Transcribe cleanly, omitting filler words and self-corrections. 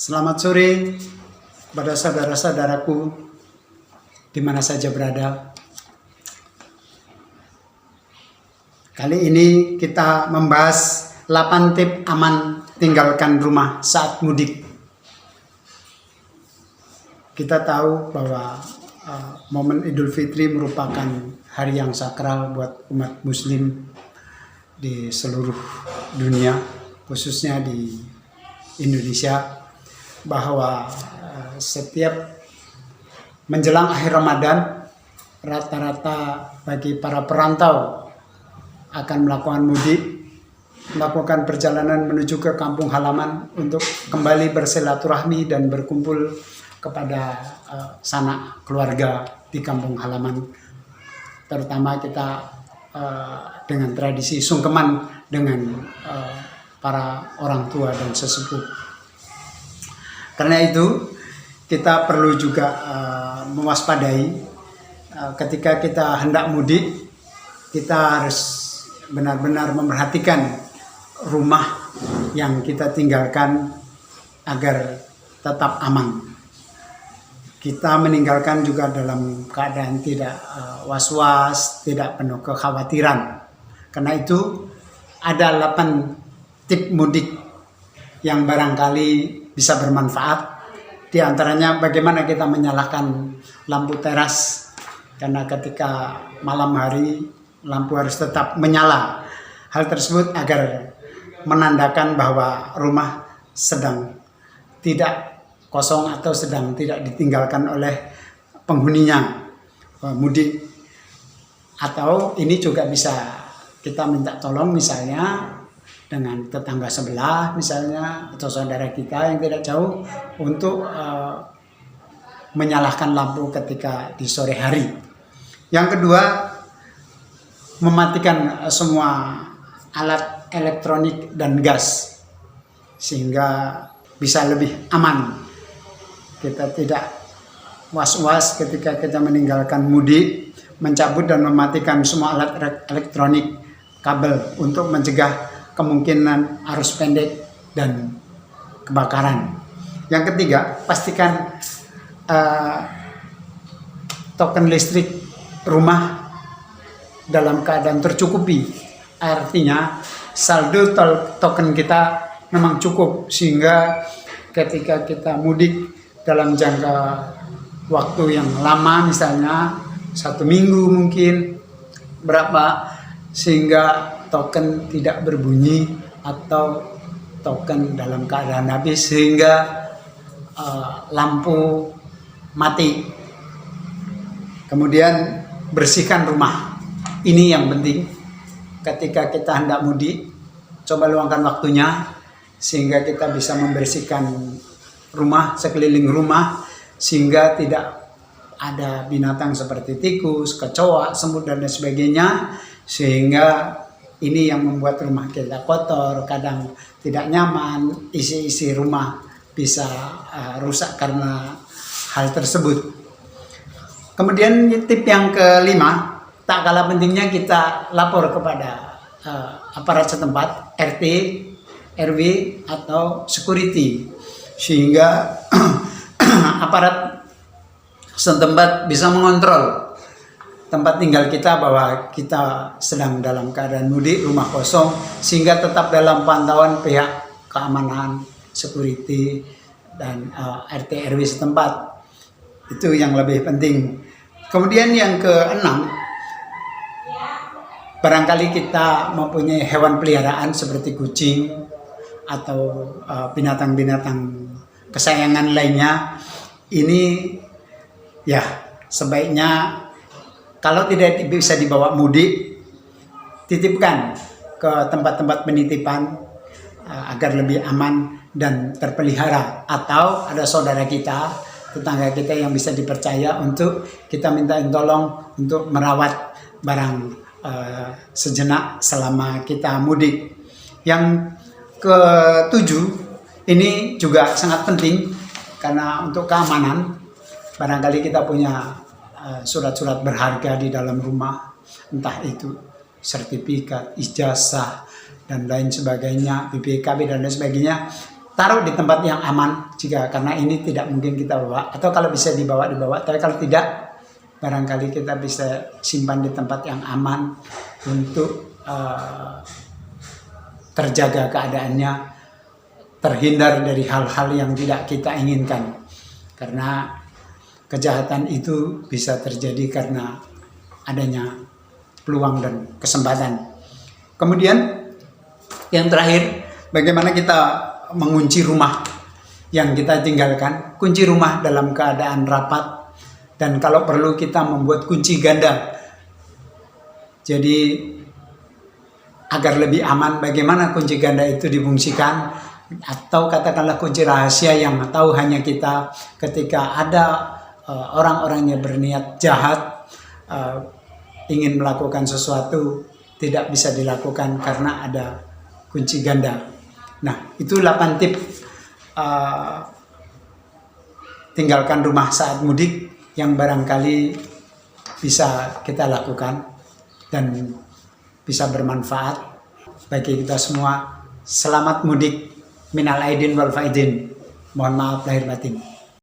Selamat sore kepada saudara-saudaraku di mana saja berada. Kali ini kita membahas 8 tip aman tinggalkan rumah saat mudik. Kita tahu bahwa momen Idul Fitri merupakan hari yang sakral buat umat muslim di seluruh dunia, khususnya di Indonesia, bahwa setiap menjelang akhir Ramadan rata-rata bagi para perantau akan melakukan mudik, melakukan perjalanan menuju ke kampung halaman untuk kembali bersilaturahmi dan berkumpul kepada sanak keluarga di kampung halaman. Terutama kita dengan tradisi sungkeman dengan para orang tua dan sesepuh. Karena itu kita perlu juga mewaspadai ketika kita hendak mudik, kita harus benar-benar memperhatikan rumah yang kita tinggalkan agar tetap aman. Kita meninggalkan juga dalam keadaan tidak was-was, tidak penuh kekhawatiran. Karena itu ada 8 tip mudik yang barangkali bisa bermanfaat. Di antaranya bagaimana kita menyalakan lampu teras, karena ketika malam hari lampu harus tetap menyala. Hal tersebut agar menandakan bahwa rumah sedang tidak kosong atau sedang tidak ditinggalkan oleh penghuninya mudik. Atau ini juga bisa kita minta tolong misalnya dengan tetangga sebelah misalnya, atau saudara kita yang tidak jauh, untuk menyalakan lampu ketika di sore hari. Yang kedua, mematikan semua alat elektronik dan gas sehingga bisa lebih aman. Kita tidak was-was ketika kita meninggalkan mudik, mencabut dan mematikan semua alat elektronik, kabel, untuk mencegah kemungkinan arus pendek dan kebakaran. Yang ketiga, pastikan token listrik rumah dalam keadaan tercukupi. Artinya saldo token kita memang cukup, sehingga ketika kita mudik dalam jangka waktu yang lama, misalnya 1 minggu mungkin berapa, sehingga token tidak berbunyi atau token dalam keadaan habis sehingga lampu mati. Kemudian bersihkan rumah. Ini yang penting ketika kita hendak mudik. Coba luangkan waktunya sehingga kita bisa membersihkan rumah, sekeliling rumah, sehingga tidak ada binatang seperti tikus, kecoa, semut dan lain sebagainya, sehingga ini yang membuat rumah kita kotor, kadang tidak nyaman, isi-isi rumah bisa rusak karena hal tersebut. Kemudian tip yang kelima, tak kalah pentingnya kita lapor kepada aparat setempat, RT, RW, atau security, sehingga aparat setempat bisa mengontrol tempat tinggal kita bahwa kita sedang dalam keadaan mudik, rumah kosong, sehingga tetap dalam pantauan pihak keamanan, security, dan RT RW setempat. Itu yang lebih penting. Kemudian yang keenam, barangkali kita mempunyai hewan peliharaan seperti kucing atau binatang-binatang kesayangan lainnya. Ini ya sebaiknya kalau tidak bisa dibawa mudik, titipkan ke tempat-tempat penitipan agar lebih aman dan terpelihara. Atau ada saudara kita, tetangga kita yang bisa dipercaya untuk kita mintain tolong untuk merawat barang sejenak selama kita mudik. Yang ketujuh, ini juga sangat penting karena untuk keamanan. Barangkali kita punya surat-surat berharga di dalam rumah, entah itu sertifikat, ijazah, dan lain sebagainya, BPKB dan lain sebagainya. taruh di tempat yang aman jika karena ini tidak mungkin kita bawa, atau kalau bisa dibawa, tapi kalau tidak barangkali kita bisa simpan di tempat yang aman untuk terjaga keadaannya, terhindar dari hal-hal yang tidak kita inginkan, karena kejahatan itu bisa terjadi karena adanya peluang dan kesempatan. Kemudian yang terakhir, bagaimana kita mengunci rumah yang kita tinggalkan. Kunci rumah dalam keadaan rapat, dan kalau perlu kita membuat kunci ganda. Jadi agar lebih aman, bagaimana kunci ganda itu difungsikan, atau katakanlah kunci rahasia yang tahu hanya kita. Ketika ada orang-orang yang berniat jahat ingin melakukan sesuatu, tidak bisa dilakukan karena ada kunci ganda. Nah, itu 8 tip tinggalkan rumah saat mudik yang barangkali bisa kita lakukan dan bisa bermanfaat bagi kita semua. Selamat mudik, minal aidin wal faidin. Mohon maaf lahir batin.